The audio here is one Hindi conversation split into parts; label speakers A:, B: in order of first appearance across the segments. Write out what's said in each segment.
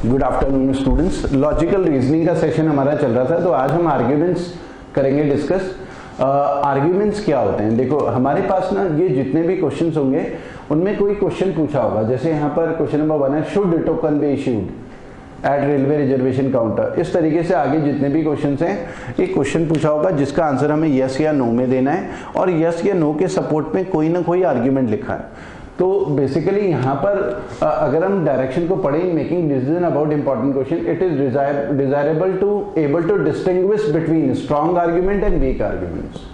A: Good afternoon students. Logical reasoning का सेशन हमारा चल रहा था, तो आज हम आर्ग्यूमेंट्स करेंगे डिस्कस। आर्ग्यूमेंट्स क्या होते हैं? देखो हमारे पास ना ये जितने भी क्वेश्चंस होंगे उनमें कोई क्वेश्चन पूछा होगा, जैसे यहाँ पर क्वेश्चन नंबर 1 है, should token be issued at railway reservation counter. इस तरीके से आगे जितने भी क्वेश्चंस हैं, एक क्वेश्चन पूछा होगा जिसका आंसर हमें यस या नो में देना है, और यस या नो के सपोर्ट में कोई ना कोई आर्ग्यूमेंट लिखा है। तो बेसिकली यहाँ पर अगर हम डायरेक्शन को पढ़ें, making decision about important question, it is desirable to able to distinguish between strong argument and weak arguments.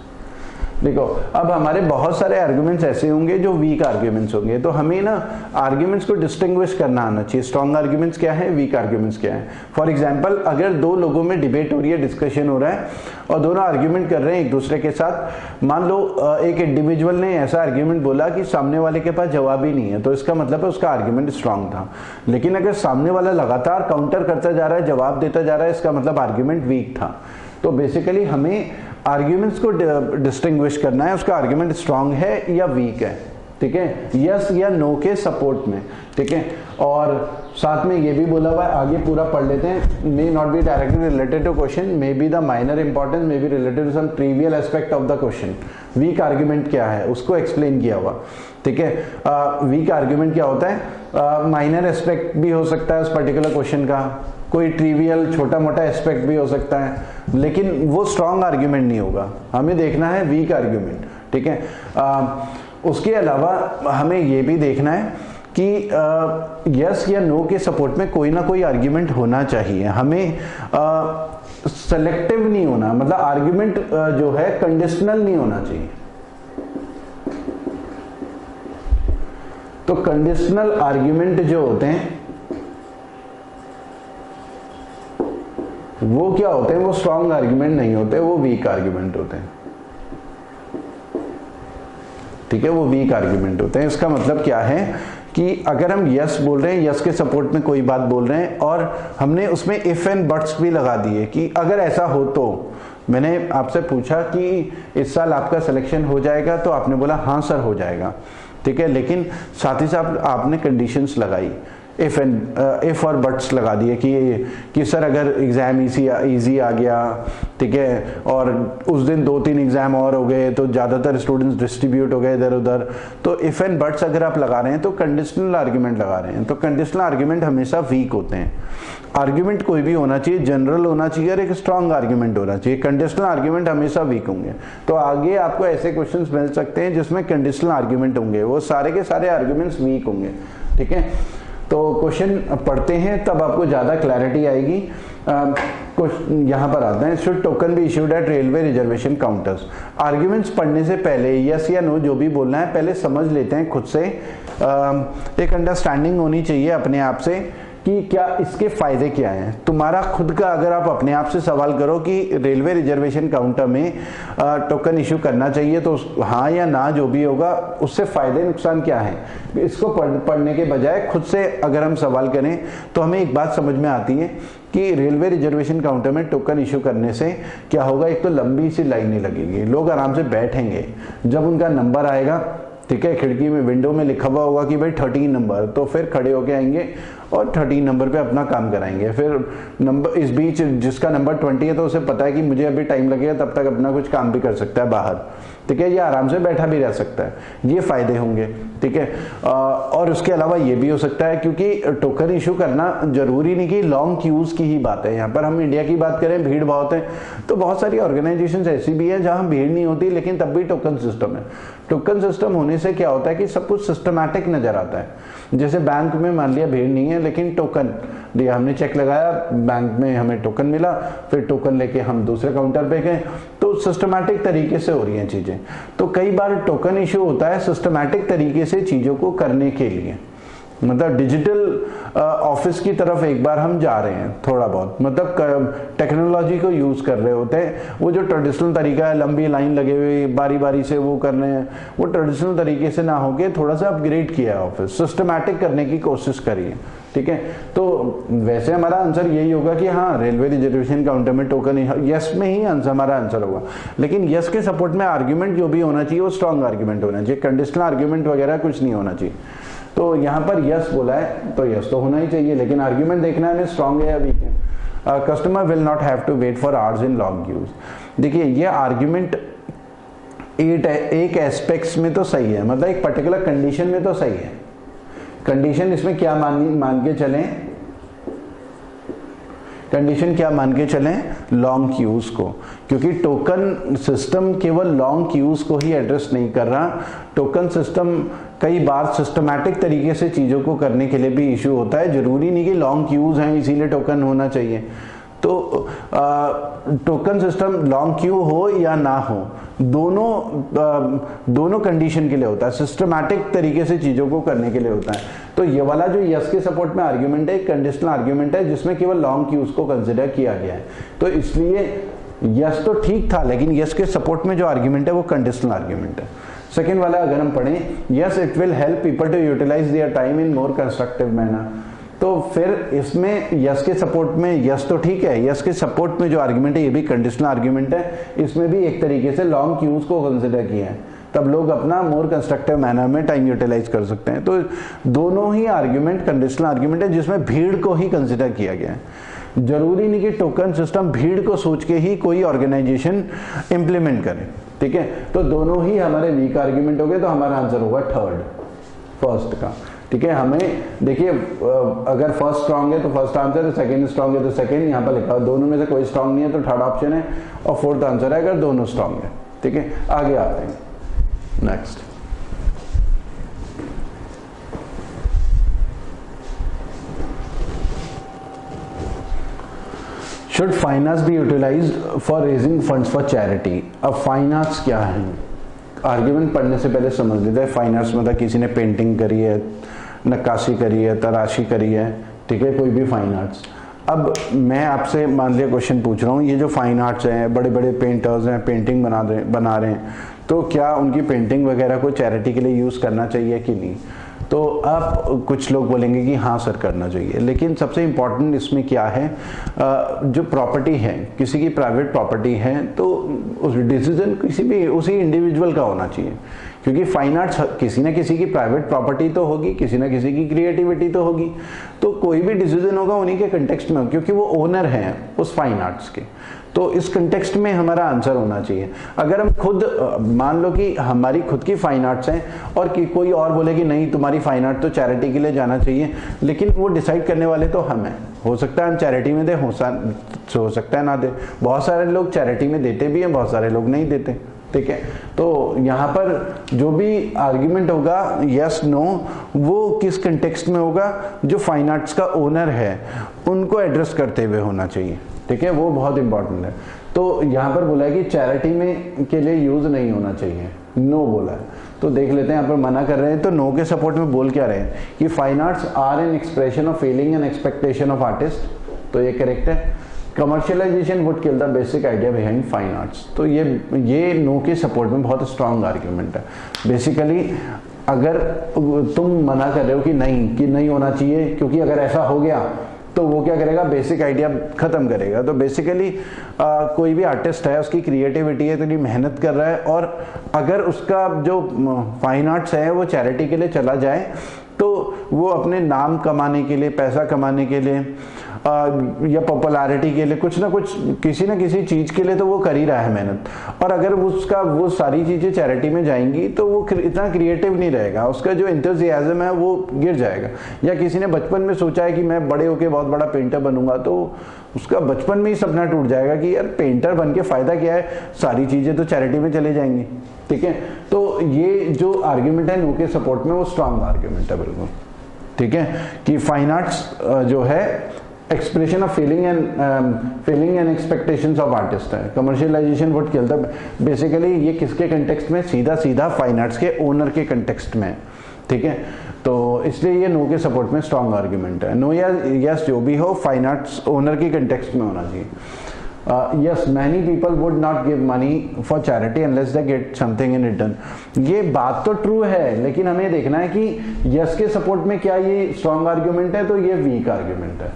A: देखो अब हमारे बहुत सारे आर्ग्यूमेंट्स ऐसे होंगे जो वीक आर्ग्यूमेंट्स होंगे, तो हमें ना आर्ग्यूमेंट्स को डिस्टिंग्विश करना आना चाहिए, स्ट्रॉन्ग आर्ग्यूमेंट्स क्या है, वीक आर्ग्यूमेंट्स क्या है। फॉर एग्जांपल, अगर दो लोगों में डिबेट हो रही है, डिस्कशन हो रहा है और दोनों आर्ग्यूमेंट कर रहे हैं एक दूसरे के साथ, मान लो एक इंडिविजुअल ने ऐसा आर्ग्यूमेंट बोला कि सामने वाले के पास जवाब ही नहीं है, तो इसका मतलब है उसका आर्ग्यूमेंट स्ट्रांग था। लेकिन अगर सामने वाला लगातार काउंटर करता जा रहा है, जवाब देता जा रहा है, इसका मतलब आर्ग्यूमेंट वीक था। तो बेसिकली हमें आर्ग्यूमेंट्स को डिस्टिंग्विश करना है, उसका आर्ग्यूमेंट स्ट्रांग है या वीक है, ठीक है, यस या नो के सपोर्ट में, ठीक है। और साथ में ये भी बोला हुआ है, आगे पूरा पढ़ लेते हैं, may not be directly related to question, may be the minor importance, may be related to some trivial aspect of the question. Weak argument क्या है उसको एक्सप्लेन किया हुआ, ठीक है। वीक आर्ग्यूमेंट क्या होता है, माइनर एस्पेक्ट भी हो सकता है उस पर्टिकुलर क्वेश्चन का, कोई ट्रिवियल छोटा मोटा एस्पेक्ट भी हो सकता है, लेकिन वो स्ट्रॉन्ग आर्ग्यूमेंट नहीं होगा। हमें देखना है वीक आर्ग्यूमेंट, ठीक है। उसके अलावा हमें ये भी देखना है कि यस या नो के सपोर्ट में कोई ना कोई आर्ग्यूमेंट होना चाहिए। हमें सेलेक्टिव नहीं होना, मतलब आर्ग्यूमेंट जो है कंडीशनल नहीं होना चाहिए। तो कंडीशनल आर्ग्यूमेंट जो होते हैं वो क्या होते हैं, वो स्ट्रॉन्ग आर्ग्यूमेंट नहीं होते, वो वीक आर्ग्यूमेंट होते हैं, ठीक है, वो वीक आर्ग्यूमेंट होते हैं। इसका मतलब क्या है कि अगर हम यस बोल रहे हैं, यस के सपोर्ट में कोई बात बोल रहे हैं और हमने उसमें इफ एंड बट्स भी लगा दिए कि अगर ऐसा हो तो, मैंने आपसे पूछा कि इस साल आपका सिलेक्शन हो जाएगा, तो आपने बोला हाँ सर हो जाएगा, ठीक है, लेकिन साथ ही साथ आपने कंडीशंस लगाई, इफ और बट्स लगा दिए कि सर अगर एग्जाम इजी आ गया, ठीक है, और उस दिन 2-3 एग्जाम और हो गए तो ज्यादातर स्टूडेंट्स डिस्ट्रीब्यूट हो गए इधर उधर, तो इफ एंड बट्स अगर आप लगा रहे हैं तो कंडीशनल आर्ग्यूमेंट लगा रहे हैं। तो कंडीशनल आर्ग्यूमेंट हमेशा वीक होते हैं। आर्ग्यूमेंट कोई भी होना चाहिए, जनरल होना चाहिए और एक स्ट्रॉन्ग आर्ग्यूमेंट होना चाहिए। कंडीशनल आर्ग्यूमेंट हमेशा वीक होंगे। तो आगे आपको ऐसे क्वेश्चंस मिल सकते हैं जिसमें कंडीशनल आर्ग्यूमेंट होंगे, वो सारे के सारे आर्ग्यूमेंट्स वीक होंगे, ठीक है। तो क्वेश्चन पढ़ते हैं तब आपको ज्यादा क्लैरिटी आएगी। यहां पर आते हैं, should token be issued at railway reservation counters. Arguments पढ़ने से पहले यस या नो जो भी बोलना है पहले समझ लेते हैं खुद से। एक अंडरस्टैंडिंग होनी चाहिए अपने आप से कि क्या इसके फायदे क्या हैं। तुम्हारा खुद का अगर आप अपने आप से सवाल करो कि रेलवे रिजर्वेशन काउंटर में टोकन इशू करना चाहिए, तो हाँ या ना जो भी होगा उससे फायदे नुकसान क्या है, इसको पढ़ने के बजाय खुद से अगर हम सवाल करें तो हमें एक बात समझ में आती है कि रेलवे रिजर्वेशन काउंटर में टोकन इशू करने से क्या होगा, एक तो लंबी सी लाइनें लगेगी, लोग आराम से बैठेंगे, जब उनका नंबर आएगा, ठीक है, खिड़की में विंडो में लिखा हुआ होगा कि भाई 13 नंबर, तो फिर खड़े होके आएंगे और 13 नंबर पे अपना काम कराएंगे। फिर नंबर इस बीच जिसका नंबर 20 है तो उसे पता है कि मुझे अभी टाइम लगेगा, तब तक अपना कुछ काम भी कर सकता है बाहर, ठीक है, ये आराम से बैठा भी रह सकता है, ये फायदे होंगे, ठीक है। और उसके अलावा ये भी हो सकता है, क्योंकि टोकन इशू करना जरूरी नहीं कि लॉन्ग क्यूज की ही बात है। यहाँ पर हम इंडिया की बात करें, भीड़ बहुत है, तो बहुत सारी ऑर्गेनाइजेशन ऐसी भी है जहाँ भीड़ नहीं होती लेकिन तब भी टोकन सिस्टम है। टोकन सिस्टम होने से क्या होता है कि सब कुछ सिस्टमैटिक नजर आता है। जैसे बैंक में मान लिया भीड़ नहीं है लेकिन टोकन दिया, हमने चेक लगाया, बैंक में हमें टोकन मिला, फिर टोकन लेके हम दूसरे काउंटर पे गए, तो सिस्टमैटिक तरीके से हो रही हैं चीजें। तो कई बार टोकन इशू होता है सिस्टमैटिक तरीके से चीजों को करने के लिए, मतलब डिजिटल ऑफिस की तरफ एक बार हम जा रहे हैं थोड़ा बहुत, मतलब टेक्नोलॉजी को यूज कर रहे होते हैं। वो जो ट्रेडिशनल तरीका है, लंबी लाइन लगे हुए बारी बारी से वो कर रहे हैं, वो ट्रेडिशनल तरीके से ना होके थोड़ा सा अपग्रेड किया है ऑफिस, सिस्टमैटिक करने की कोशिश करिए, ठीक है। तो वैसे हमारा आंसर यही होगा कि हाँ रेलवे रिजर्वेशन काउंटर में टोकन, यस में ही आंसर हमारा आंसर होगा। लेकिन यस के सपोर्ट में आर्ग्यूमेंट जो भी होना चाहिए वो स्ट्रॉन्ग आर्ग्यूमेंट होना चाहिए, कंडीशनल आर्ग्यूमेंट वगैरह कुछ नहीं होना चाहिए। तो यहाँ पर यस बोला है तो यस तो होना ही चाहिए, लेकिन आर्ग्यूमेंट देखना है हमें स्ट्रांग है या वीक है। Customer will not have to wait for hours in long queues. देखिए ये आर्ग्यूमेंट एक एस्पेक्ट्स में तो सही है, मतलब एक पर्टिकुलर कंडीशन में तो सही है। कंडीशन इसमें क्या मान के चलें, कंडीशन क्या मान के चलें, लॉन्ग क्यूज को, क्योंकि टोकन सिस्टम केवल लॉन्ग क्यूज को ही एड्रेस नहीं कर रहा। टोकन सिस्टम कई बार सिस्टमैटिक तरीके से चीज़ों को करने के लिए भी इशू होता है। जरूरी नहीं कि लॉन्ग क्यूज हैं इसीलिए टोकन होना चाहिए। तो टोकन सिस्टम लॉन्ग क्यू हो या ना हो, दोनों कंडीशन के लिए होता है, सिस्टमैटिक तरीके से चीज़ों को करने के लिए होता है। तो ये वाला जो यस के सपोर्ट में आर्ग्यूमेंट है, एक कंडीशनल आर्ग्यूमेंट है जिसमें केवल लॉन्ग क्यूज को कंसिडर किया गया है। तो इसलिए यस तो ठीक था, लेकिन यस के सपोर्ट में जो आर्ग्यूमेंट है वो कंडीशनल आर्ग्यूमेंट है। सेकेंड वाला अगर हम पढ़ें, yes it will help people to utilise their time in more constructive manner, तो फिर इसमें यस के सपोर्ट में यस तो ठीक है, यस के सपोर्ट में जो आर्ग्यूमेंट है ये भी कंडीशनल आर्ग्यूमेंट है, इसमें भी एक तरीके से लॉन्ग क्यूज को कंसिडर किया है, तब लोग अपना मोर कंस्ट्रक्टिव मैनर में टाइम यूटिलाइज कर सकते हैं। तो दोनों ही आर्ग्यूमेंट कंडीशनल आर्ग्यूमेंट है जिसमें भीड़ को ही कंसिडर किया गया है। जरूरी नहीं कि टोकन सिस्टम भीड़ को सोच के ही कोई ऑर्गेनाइजेशन इंप्लीमेंट करे, ठीक है। तो दोनों ही हमारे वीक आर्ग्यूमेंट हो गए, तो हमारा आंसर होगा थर्ड, फर्स्ट का, ठीक है। हमें देखिए अगर फर्स्ट स्ट्रांग है तो फर्स्ट आंसर है, सेकंड स्ट्रांग है तो सेकंड, यहाँ पर लिखा है दोनों में से कोई स्ट्रांग नहीं है तो थर्ड ऑप्शन है, और फोर्थ आंसर है अगर दोनों स्ट्रांग है, ठीक है। आगे आते हैं next. Should fine arts be utilised for raising funds for charity. अब फाइन आर्ट्स क्या है, आर्ग्यूमेंट पढ़ने से पहले समझ लेते हैं। फाइन आर्ट्स मतलब किसी ने पेंटिंग करी है, नक्काशी करी है, तराशी करी है, ठीक है, कोई भी फाइन आर्ट्स। अब मैं आपसे मान लिया क्वेश्चन पूछ रहा हूँ, ये जो फाइन आर्ट्स हैं, बड़े बड़े पेंटर्स हैं, पेंटिंग बना रहे हैं, तो क्या उनकी पेंटिंग वगैरह को चैरिटी के लिए यूज़ करना चाहिए कि नहीं? तो अब कुछ लोग बोलेंगे कि हाँ सर करना चाहिए, लेकिन सबसे इम्पॉर्टेंट इसमें क्या है, जो प्रॉपर्टी है, किसी की प्राइवेट प्रॉपर्टी है, तो उस डिसीजन किसी भी उसी इंडिविजुअल का होना चाहिए, क्योंकि फाइन आर्ट्स किसी ना किसी की प्राइवेट प्रॉपर्टी तो होगी, किसी ना किसी की क्रिएटिविटी तो होगी, तो कोई भी डिसीजन होगा उन्हीं के कंटेक्स्ट में, क्योंकि वो ओनर हैं उस फाइन आर्ट्स के। तो इस कंटेक्स्ट में हमारा आंसर होना चाहिए। अगर हम खुद मान लो कि हमारी खुद की फाइन आर्ट्स हैं और कि कोई और बोले कि नहीं तुम्हारी फाइन आर्ट तो चैरिटी के लिए जाना चाहिए, लेकिन वो डिसाइड करने वाले तो हम हैं। हो सकता है हम चैरिटी में दें, हो सकता है ना दे। बहुत सारे लोग चैरिटी में देते भी हैं, बहुत सारे लोग नहीं देते, ठीक है। तो यहाँ पर जो भी आर्ग्यूमेंट होगा यस नो, वो किस कंटेक्स्ट में होगा, जो फाइन आर्ट्स का ओनर है उनको एड्रेस करते हुए होना चाहिए, ठीक है, वो बहुत इंपॉर्टेंट है। तो यहाँ पर बोला है कि चैरिटी में के लिए यूज नहीं होना चाहिए, नो बोला है। तो देख लेते हैं यहाँ पर मना कर रहे हैं, तो नो के सपोर्ट में बोल क्या रहे हैं कि fine arts are an expression of feeling and expectation of artist, तो ये करेक्ट है। Commercialisation would kill the basic idea behind fine arts, तो ये नो के सपोर्ट में बहुत स्ट्रांग आर्ग्यूमेंट है। बेसिकली अगर तुम मना कर रहे हो कि नहीं होना चाहिए, क्योंकि अगर ऐसा हो गया तो वो क्या करेगा, बेसिक आइडिया खत्म करेगा। तो बेसिकली कोई भी आर्टिस्ट है, उसकी क्रिएटिविटी है, इतनी मेहनत कर रहा है, और अगर उसका जो फाइन आर्ट्स है वो चैरिटी के लिए चला जाए, तो वो अपने नाम कमाने के लिए, पैसा कमाने के लिए या पॉपुलैरिटी के लिए, कुछ ना कुछ किसी ना किसी चीज के लिए तो वो कर ही रहा है मेहनत, और अगर उसका वो सारी चीजें चैरिटी में जाएंगी तो वो इतना क्रिएटिव नहीं रहेगा, उसका जो एंथुसियाज्म है वो गिर जाएगा। या किसी ने बचपन में सोचा है कि मैं बड़े होके बहुत बड़ा पेंटर बनूंगा, तो उसका बचपन में ही सपना टूट जाएगा कि यार पेंटर बन के फायदा क्या है, सारी चीजें तो चैरिटी में चले जाएंगी, ठीक है। तो ये जो आर्ग्यूमेंट है नो के सपोर्ट में, वो स्ट्रांग आर्ग्यूमेंट है बिल्कुल, ठीक है, कि फाइन आर्ट्स जो है expression of feeling and expectations of artist है। Commercialisation would kill the, basically ये किसके कंटेक्स्ट में, सीधा फाइन आर्ट्स के ओनर के कंटेक्स्ट में, ठीक है। तो इसलिए ये नो के सपोर्ट में स्ट्रांग आर्ग्यूमेंट है। नो या यस जो भी हो, फाइन आर्ट्स ओनर की कंटेक्स्ट में होना चाहिए। yes, many people would not give money for charity unless they get something in return। ये बात तो ट्रू है, लेकिन हमें देखना है कि यस के सपोर्ट में क्या ये स्ट्रॉन्ग आर्ग्यूमेंट है, तो ये वीक आर्ग्यूमेंट है।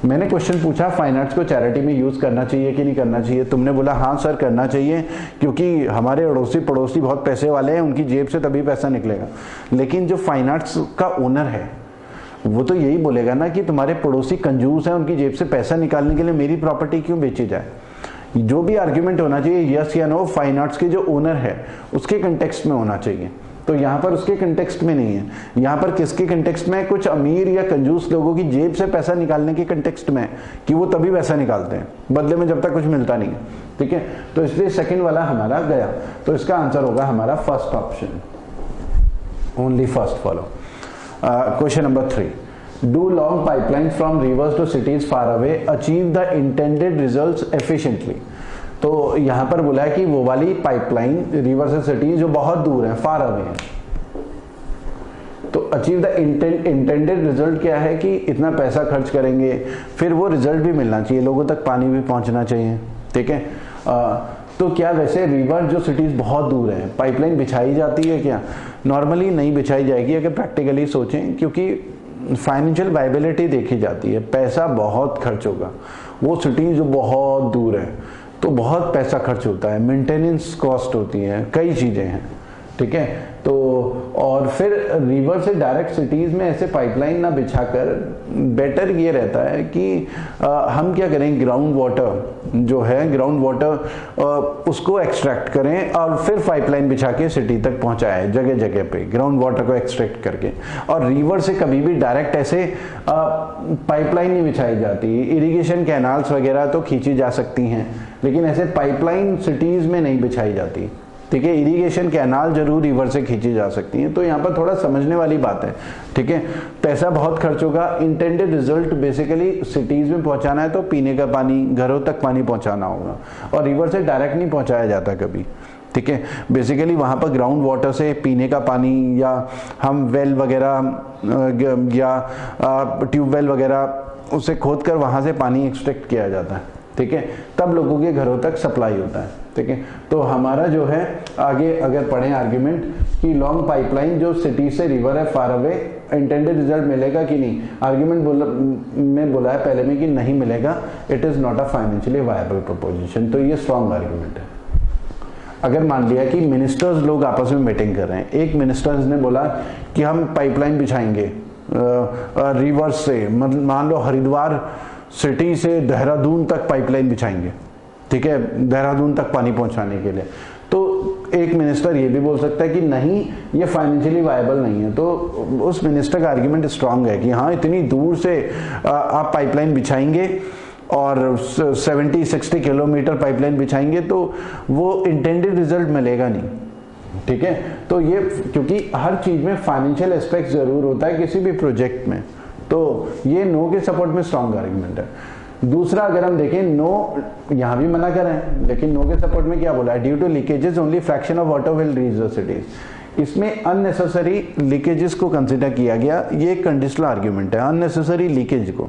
A: मैंने क्वेश्चन पूछा फाइन आर्ट्स को चैरिटी में यूज करना चाहिए कि नहीं करना चाहिए, तुमने बोला हाँ सर करना चाहिए क्योंकि हमारे अड़ोसी पड़ोसी बहुत पैसे वाले हैं, उनकी जेब से तभी पैसा निकलेगा। लेकिन जो फाइन आर्ट्स का ओनर है वो तो यही बोलेगा ना कि तुम्हारे पड़ोसी कंजूस हैं, उनकी जेब से पैसा निकालने के लिए मेरी प्रॉपर्टी क्यों बेची जाए। जो भी आर्ग्यूमेंट होना चाहिए यस या नो, फाइन आर्ट्स के जो ओनर है उसके कंटेक्स्ट में होना चाहिए। तो यहाँ पर उसके कंटेक्स्ट में नहीं है, यहाँ पर किसके कंटेक्स्ट में, कुछ अमीर या कंजूस लोगों की जेब से पैसा निकालने के कंटेक्स्ट में कि वो तभी पैसा निकालते हैं, बदले में जब तक कुछ मिलता नहीं है। ठीक है, तो इसलिए सेकंड वाला हमारा गया। तो इसका आंसर होगा हमारा first option, only first follow. Question number 3, do long pipeline from rivers to cities far away achieve the intended results efficiently. तो यहां पर बोला है कि वो वाली पाइपलाइन रिवर से सिटी जो बहुत दूर है, फार अवे है, तो अचीव द इंटेंडेड रिजल्ट क्या है कि इतना पैसा खर्च करेंगे, फिर वो रिजल्ट भी मिलना चाहिए, लोगों तक पानी भी पहुंचना चाहिए। ठीक है, तो क्या वैसे रिवर जो सिटीज बहुत दूर है पाइपलाइन बिछाई जाती है क्या? नॉर्मली नहीं बिछाई जाएगी अगर प्रैक्टिकली सोचें, क्योंकि फाइनेंशियल वायबिलिटी देखी जाती है, पैसा बहुत खर्च होगा। वो सिटीज जो बहुत दूर है तो बहुत पैसा खर्च होता है, मेंटेनेंस कॉस्ट होती है, कई चीजें हैं। ठीक है, तो और फिर रिवर से डायरेक्ट सिटीज में ऐसे पाइपलाइन ना बिछाकर बेटर ये रहता है कि हम क्या करें, ग्राउंड वाटर जो है, ग्राउंड वाटर उसको एक्सट्रैक्ट करें और फिर पाइपलाइन बिछा के सिटी तक पहुंचाएं, जगह जगह पे ग्राउंड वाटर को एक्सट्रैक्ट करके। और रिवर से कभी भी डायरेक्ट ऐसे पाइपलाइन नहीं बिछाई जाती। इरिगेशन कैनाल्स वगैरह तो खींची जा सकती हैं, लेकिन ऐसे पाइपलाइन सिटीज में नहीं बिछाई जाती। ठीक है, इरिगेशन कैनाल जरूर रिवर से खींची जा सकती हैं। तो यहाँ पर थोड़ा समझने वाली बात है। ठीक है, पैसा बहुत खर्च होगा, इंटेंडेड रिजल्ट बेसिकली सिटीज में पहुंचाना है तो पीने का पानी, घरों तक पानी पहुंचाना होगा, और रिवर से डायरेक्ट नहीं पहुंचाया जाता कभी। ठीक है, बेसिकली वहां पर ग्राउंड वाटर से पीने का पानी, या हम वेल वगैरह या ट्यूबवेल वगैरह उसे खोद कर वहां से पानी एक्सट्रैक्ट किया जाता है। ठीक है, तब लोगों के घरों तक सप्लाई होता है। ठीक है, तो हमारा जो है आगे अगर पढ़े आर्ग्यूमेंट कि लॉन्ग पाइपलाइन जो सिटी से रिवर है फार अवे, इंटेंडेड रिजल्ट मिलेगा कि नहीं, आर्ग्यूमेंट में बोला है पहले में कि नहीं मिलेगा, it is not a financially viable proposition. तो ये स्ट्रॉन्ग आर्ग्यूमेंट है। अगर मान लिया कि मिनिस्टर्स लोग आपस में मीटिंग कर रहे हैं, एक मिनिस्टर्स ने बोला कि हम पाइपलाइन बिछाएंगे रिवर से, मान लो हरिद्वार सिटी से देहरादून तक पाइपलाइन बिछाएंगे। ठीक है, देहरादून तक पानी पहुंचाने के लिए। तो एक मिनिस्टर ये भी बोल सकता है कि नहीं ये फाइनेंशियली वायबल नहीं है, तो उस मिनिस्टर का आर्गुमेंट स्ट्रांग है कि हाँ इतनी दूर से आप पाइपलाइन बिछाएंगे और 70-60 किलोमीटर पाइपलाइन बिछाएंगे तो वो इंटेंडेड रिजल्ट मिलेगा नहीं। ठीक है, तो ये क्योंकि हर चीज में फाइनेंशियल एस्पेक्ट जरूर होता है किसी भी प्रोजेक्ट में, तो ये नो के सपोर्ट में स्ट्रॉन्ग आर्गुमेंट है। दूसरा अगर हम देखें, नो यहां भी मना कर रहे हैं, लेकिन नो के सपोर्ट में क्या बोला है, due to leakages only fraction of water will reach the cities. इसमें अननेसेसरी लीकेजेस को कंसीडर किया गया, ये एक कंडीशनल आर्गुमेंट है, अननेसेसरी लीकेज को,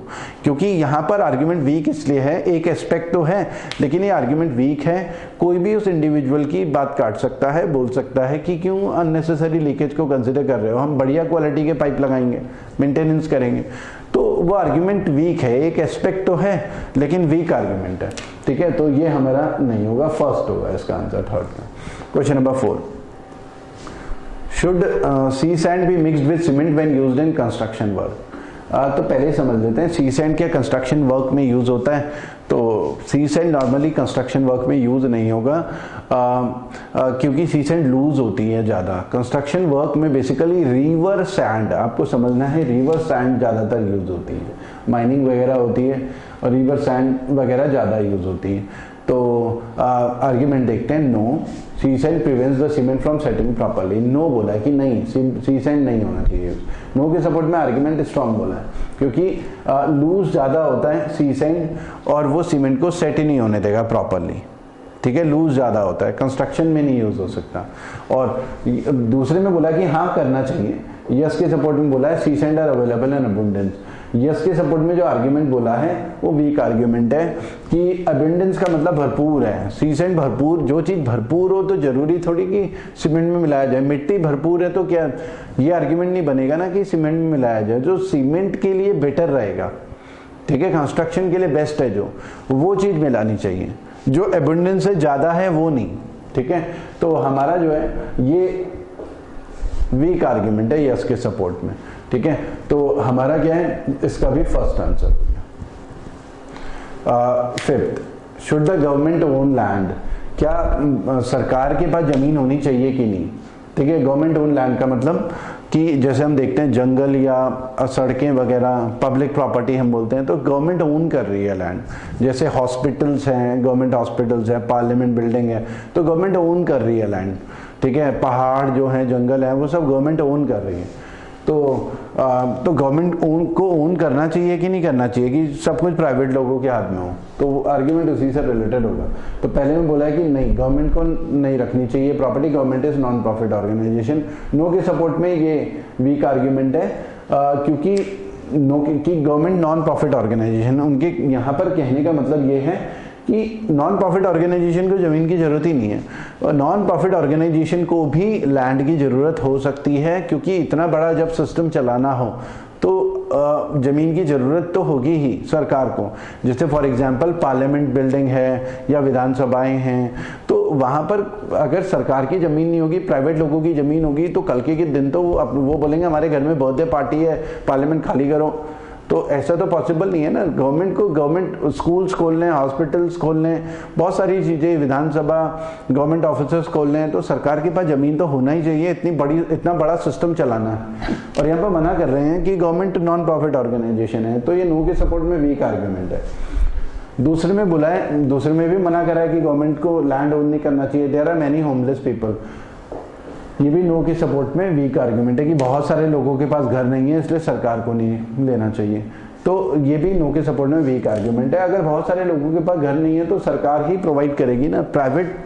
A: क्योंकि यहां पर आर्गुमेंट वीक इसलिए है, एक एस्पेक्ट तो है लेकिन ये आर्गुमेंट वीक है। कोई भी उस इंडिविजुअल की बात काट सकता है, बोल सकता है कि क्यों अननेसेसरी लीकेज को कंसीडर कर रहे हो, हम बढ़िया क्वालिटी के पाइप लगाएंगे, मेंटेनेंस करेंगे। तो वो आर्गुमेंट वीक है, एक एस्पेक्ट तो है लेकिन वीक आर्गुमेंट है। ठीक है, तो ये हमारा नहीं होगा, फर्स्ट होगा इसका आंसर थर्ड का। Question number 4, should see sand be mixed with cement when used in construction work. तो पहले ही समझ लेते हैं सी सैंड क्या कंस्ट्रक्शन वर्क में यूज होता है। तो सी सैंड नॉर्मली कंस्ट्रक्शन वर्क में यूज नहीं होगा क्योंकि सी सैंड लूज होती है ज़्यादा। कंस्ट्रक्शन वर्क में बेसिकली रिवर सैंड, आपको समझना है, रिवर सैंड ज़्यादातर यूज होती है, माइनिंग वगैरह होती है और रिवर सैंड वगैरह ज़्यादा यूज होती है। तो आर्ग्यूमेंट देखते हैं, no sea sand prevents the cement from setting properly. No बोला है कि नहीं, सी सैंड नहीं होना चाहिए। नो के सपोर्ट में आर्ग्यूमेंट स्ट्रॉन्ग बोला है क्योंकि लूज ज्यादा होता है सी सैंड और वो सीमेंट को सेट ही नहीं होने देगा प्रॉपर्ली। ठीक है, लूज ज्यादा होता है, कंस्ट्रक्शन में नहीं यूज हो सकता। और दूसरे में बोला कि हाँ करना चाहिए, यस के सपोर्ट में बोला है sea sand are available in abundance. Yes के सपोर्ट में जो आर्ग्यूमेंट बोला है वो वीक आर्ग्यूमेंट है कि अबंडेंस का मतलब भरपूर है, सी सैंड भरपूर, जो चीज भरपूर हो तो जरूरी थोड़ी कि सीमेंट में मिलाया जाए। मिट्टी भरपूर है तो क्या ये आर्ग्यूमेंट नहीं बनेगा ना कि सीमेंट में मिलाया जाए, जो सीमेंट के लिए बेटर रहेगा। ठीक है, कंस्ट्रक्शन के लिए बेस्ट है जो, वो चीज में लानी चाहिए, जो एबंडेंस से ज्यादा है वो नहीं, ठीक है। तो हमारा जो है ये वीक आर्ग्यूमेंट है यस के सपोर्ट में, ठीक है। तो हमारा क्या है, इसका भी फर्स्ट आंसर हो गया। Fifth, should the government own land, क्या सरकार के पास जमीन होनी चाहिए कि नहीं, ठीक है। गवर्नमेंट ओन लैंड का मतलब कि जैसे हम देखते हैं जंगल या सड़कें वगैरह पब्लिक प्रॉपर्टी हम बोलते हैं, तो गवर्नमेंट ओन कर रही है लैंड। जैसे हॉस्पिटल्स हैं, गवर्नमेंट हॉस्पिटल्स हैं, पार्लियामेंट बिल्डिंग है, तो गवर्नमेंट ओन कर रही है लैंड, ठीक है। पहाड़ जो है, जंगल है, वो सब गवर्नमेंट ओन कर रही है। तो गवर्नमेंट को ओन करना चाहिए कि नहीं करना चाहिए, कि सब कुछ प्राइवेट लोगों के हाथ में हो, तो आर्ग्यूमेंट उसी से रिलेटेड होगा। तो पहले में बोला है कि नहीं, गवर्नमेंट को नहीं रखनी चाहिए property, government is non profit organisation. No के सपोर्ट में ये वीक आर्ग्यूमेंट है, क्योंकि गवर्नमेंट नॉन प्रॉफिट ऑर्गेनाइजेशन, उनके यहाँ पर कहने का मतलब ये है कि नॉन प्रॉफिट ऑर्गेनाइजेशन को जमीन की जरूरत ही नहीं है, और नॉन प्रॉफिट ऑर्गेनाइजेशन को भी लैंड की जरूरत हो सकती है, क्योंकि इतना बड़ा जब सिस्टम चलाना हो तो जमीन की जरूरत तो होगी ही सरकार को। जैसे फॉर एग्जांपल पार्लियामेंट बिल्डिंग है या विधानसभाएं हैं, तो वहां पर अगर सरकार की जमीन नहीं होगी, प्राइवेट लोगों की जमीन होगी, तो कल के दिन तो वो बोलेंगे हमारे घर में बर्थडे पार्टी है, पार्लियामेंट खाली करो। तो ऐसा तो पॉसिबल नहीं है ना। गवर्नमेंट स्कूल्स खोल लें, हॉस्पिटल्स खोल लें, बहुत सारी चीज़ें, विधानसभा, गवर्नमेंट ऑफिसर्स खोल लें, तो सरकार के पास ज़मीन तो होना ही चाहिए, इतना बड़ा सिस्टम चलाना है। और यहाँ पर मना कर रहे हैं कि गवर्नमेंट नॉन प्रॉफिट ऑर्गेनाइजेशन है, तो ये नो के सपोर्ट में वीक आर्ग्यूमेंट है। दूसरे में बोला है, दूसरे में भी मना करा है कि गवर्नमेंट को लैंड ओन नहीं करना चाहिए, there are many homeless people, ये भी नो के सपोर्ट में वीक आर्ग्यूमेंट है कि बहुत सारे लोगों के पास घर नहीं है, इसलिए सरकार को नहीं लेना चाहिए। तो ये भी नो के सपोर्ट में वीक आर्ग्यूमेंट है। अगर बहुत सारे लोगों के पास घर नहीं है तो सरकार ही प्रोवाइड करेगी ना, प्राइवेट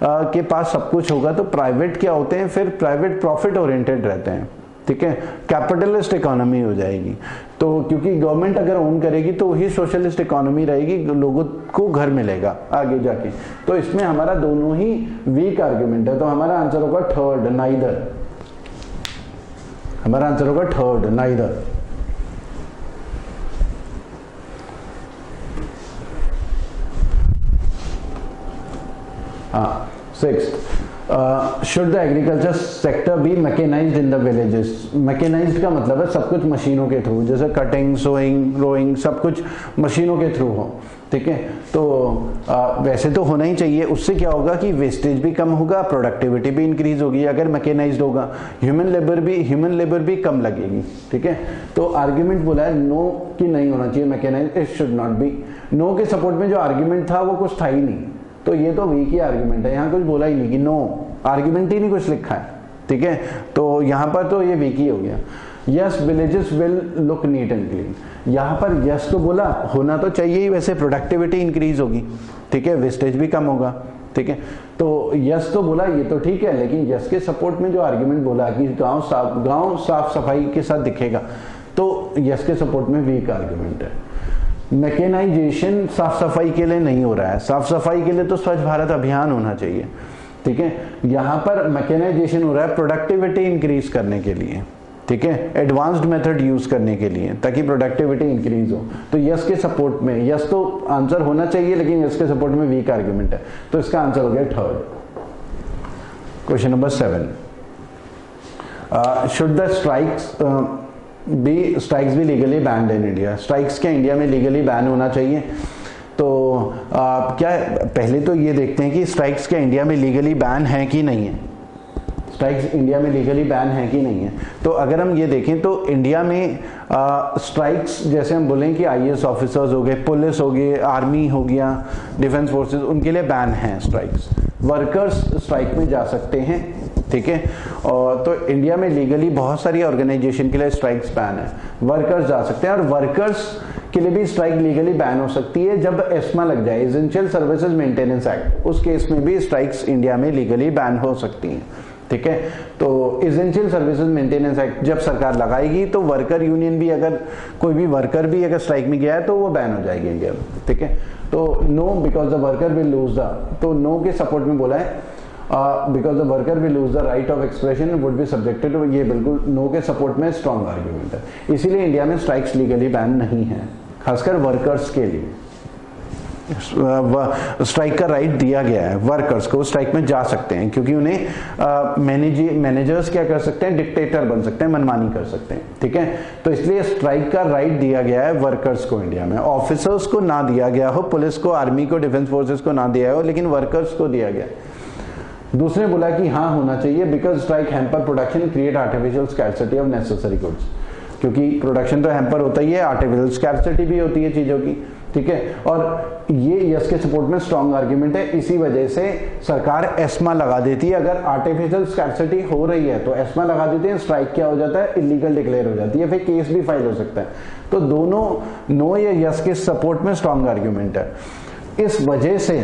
A: के पास सब कुछ होगा। तो प्राइवेट क्या होते हैं, फिर प्राइवेट प्रॉफिट ओरिएंटेड रहते हैं, ठीक है, कैपिटलिस्ट इकोनॉमी हो जाएगी। तो क्योंकि गवर्नमेंट अगर ओन करेगी तो वही सोशलिस्ट इकोनॉमी रहेगी, लोगों को घर मिलेगा आगे जाके। तो इसमें हमारा दोनों ही वीक आर्ग्यूमेंट है। तो हमारा आंसर होगा थर्ड, नाइदर। हमारा आंसर होगा थर्ड, नाइदर। हाँ, sixth, should the agriculture sector be mechanised in the villages. Mechanised का मतलब है सब कुछ मशीनों के थ्रू, जैसे कटिंग, सोइंग, रोइंग, सब कुछ मशीनों के थ्रू हो, ठीक है। तो वैसे तो होना ही चाहिए। उससे क्या होगा कि वेस्टेज भी कम होगा, प्रोडक्टिविटी भी इंक्रीज होगी। अगर मैकेनाइज्ड होगा, ह्यूमन लेबर भी कम लगेगी, ठीक है। तो आर्ग्यूमेंट बोला है नो कि नहीं होना चाहिए mechanised, it should not be. No के सपोर्ट में जो आर्ग्यूमेंट था वो कुछ था ही नहीं, तो ये तो वीक ही आर्ग्यूमेंट है। यहाँ कुछ बोला ही नहीं कि नो, आर्ग्यूमेंट ही नहीं कुछ लिखा है, ठीक है। तो यहाँ पर तो ये वीक ही हो गया। Yes, villages will look neat and clean. यहाँ पर यस तो बोला, होना तो चाहिए ही, वैसे प्रोडक्टिविटी इंक्रीज होगी, ठीक है, वेस्टेज भी कम होगा, ठीक है। तो यस तो बोला, ये तो ठीक है, लेकिन यस के सपोर्ट में जो आर्ग्यूमेंट बोला कि गाँव साफ सफाई के साथ दिखेगा, तो यस के सपोर्ट में वीक आर्ग्यूमेंट है। मैकेनाइजेशन साफ सफाई के लिए नहीं हो रहा है, साफ सफाई के लिए तो स्वच्छ भारत अभियान होना चाहिए, ठीक है। यहाँ पर मैकेनाइजेशन हो रहा है प्रोडक्टिविटी इंक्रीज करने के लिए, ठीक है, एडवांस्ड मेथड यूज करने के लिए, ताकि प्रोडक्टिविटी इंक्रीज हो। तो यस के सपोर्ट में, यस तो आंसर होना चाहिए, लेकिन यस के सपोर्ट में वीक आर्ग्यूमेंट है, तो इसका आंसर हो गया third. Question number 7, should the strikes भी legally banned in India. Strikes क्या इंडिया में लीगली बैन होना चाहिए? तो क्या पहले तो ये देखते हैं कि स्ट्राइक्स क्या इंडिया में लीगली बैन है कि नहीं है। स्ट्राइक्स इंडिया में लीगली बैन है कि नहीं है। तो अगर हम ये देखें तो इंडिया में स्ट्राइक्स, जैसे हम बोलें कि आईएएस ऑफिसर्स हो गए, पुलिस हो गए, आर्मी हो गया, डिफेंस फोर्सेस, उनके लिए बैन है स्ट्राइक्स। वर्कर्स स्ट्राइक में जा सकते हैं, ठीक है। और तो इंडिया में लीगली बहुत सारी ऑर्गेनाइजेशन के लिए स्ट्राइक्स बैन है, वर्कर्स जा सकते हैं। और वर्कर्स के लिए भी स्ट्राइक लीगली बैन हो सकती है जब एस्मा लग जाए, एसेंशियल सर्विसेज मेंटेनेंस एक्ट, उस केस में भी स्ट्राइक्स इंडिया में लीगली बैन हो सकती हैं, ठीक है। तो एसेंशियल सर्विसेज मेंटेनेंस एक्ट जब सरकार लगाएगी तो वर्कर यूनियन भी, अगर कोई भी वर्कर भी अगर स्ट्राइक में गया है तो वो बैन हो जाएगी इंडिया में, ठीक है। तो no, because the worker will lose the, तो नो के सपोर्ट में बोला है because the worker will lose the right of expression would be subjected to, ये बिल्कुल नो के सपोर्ट में स्ट्रॉन्ग आर्ग्यूमेंट है। इसीलिए इंडिया में स्ट्राइक्स लीगली बैन नहीं है, खासकर वर्कर्स के लिए स्ट्राइक का राइट दिया गया है। वर्कर्स को स्ट्राइक में जा सकते हैं क्योंकि उन्हें मैनेजर्स क्या कर सकते हैं, डिक्टेटर बन सकते हैं, मनमानी कर सकते हैं, ठीक है। तो इसलिए स्ट्राइक का राइट दिया गया है वर्कर्स को इंडिया में। ऑफिसर्स को ना दिया गया हो, पुलिस को, आर्मी को, डिफेंस फोर्सेस को ना दिया हो, लेकिन वर्कर्स को दिया गया। दूसरे बोला कि हाँ होना चाहिए because strike hamper production, create artificial scarcity of necessary goods, क्योंकि प्रोडक्शन तो हैम्पर होता ही है, आर्टिफिशियल स्कैर्सिटी भी होती है चीजों की, ठीक है। और ये यस के सपोर्ट में स्ट्रॉन्ग आर्ग्यूमेंट है। इसी वजह से सरकार एस्मा लगा देती है। अगर आर्टिफिशियल स्कैर्सिटी हो रही है तो एस्मा लगा देते हैं, स्ट्राइक क्या हो जाता है, इलीगल डिक्लेयर हो जाती है, फिर केस भी फाइल हो सकता है। तो दोनों नो या यस के सपोर्ट में स्ट्रॉन्ग आर्ग्यूमेंट है। इस वजह से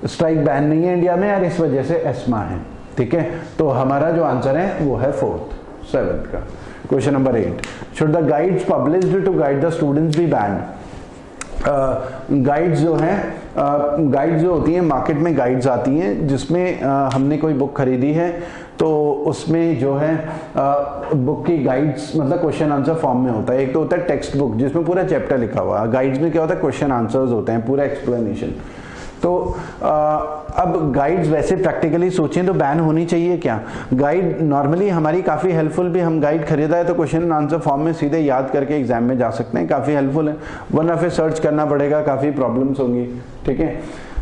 A: स्ट्राइक बैन नहीं है इंडिया में और इस वजह से एस्मा है, ठीक है। तो हमारा जो आंसर है वो है 7th का। Question number 8, should the guides published to guide the students be banned? Guides जो हैं, गाइड्स जो होती हैं, मार्केट में गाइड्स आती हैं जिसमें हमने कोई बुक खरीदी है तो उसमें जो है बुक की गाइड्स मतलब क्वेश्चन आंसर फॉर्म में होता है। एक तो होता है टेक्स्ट बुक जिसमें पूरा चैप्टर लिखा हुआ है, गाइड्स में क्या होता है, क्वेश्चन आंसर्स होते हैं, पूरा एक्सप्लेनेशन। तो अब गाइड्स वैसे प्रैक्टिकली सोचें तो बैन होनी चाहिए क्या? गाइड नॉर्मली हमारी काफ़ी हेल्पफुल भी, हम गाइड खरीदा है तो क्वेश्चन आंसर फॉर्म में सीधे याद करके एग्जाम में जा सकते हैं, काफ़ी हेल्पफुल है, वरना फिर सर्च करना पड़ेगा, काफ़ी प्रॉब्लम्स होंगी, ठीक है।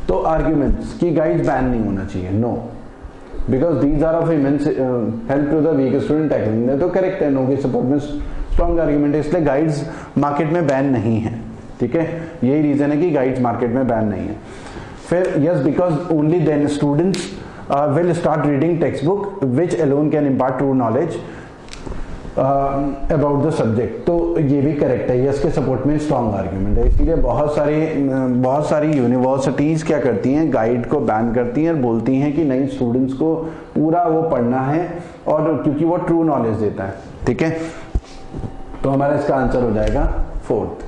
A: तो आर्ग्यूमेंट्स कि गाइड्स बैन नहीं होना चाहिए, no, because these are of immense help to the weak student tackling, तो करेक्ट है, नो के सपोर्ट में स्ट्रॉन्ग आर्ग्यूमेंट है, इसलिए गाइड्स मार्केट में बैन नहीं है, ठीक है। यही रीजन है कि गाइड्स मार्केट में बैन नहीं है। फिर yes, because only then students will start reading text book which alone can impart true knowledge about the subject, तो ये भी करेक्ट है, यस के सपोर्ट में स्ट्रॉन्ग आर्ग्यूमेंट है। इसीलिए बहुत सारी यूनिवर्सिटीज क्या करती हैं, गाइड को बैन करती हैं और बोलती हैं कि नहीं, स्टूडेंट्स को पूरा वो पढ़ना है, और क्योंकि वो ट्रू नॉलेज देता है, ठीक है। तो हमारा इसका आंसर हो जाएगा 4th।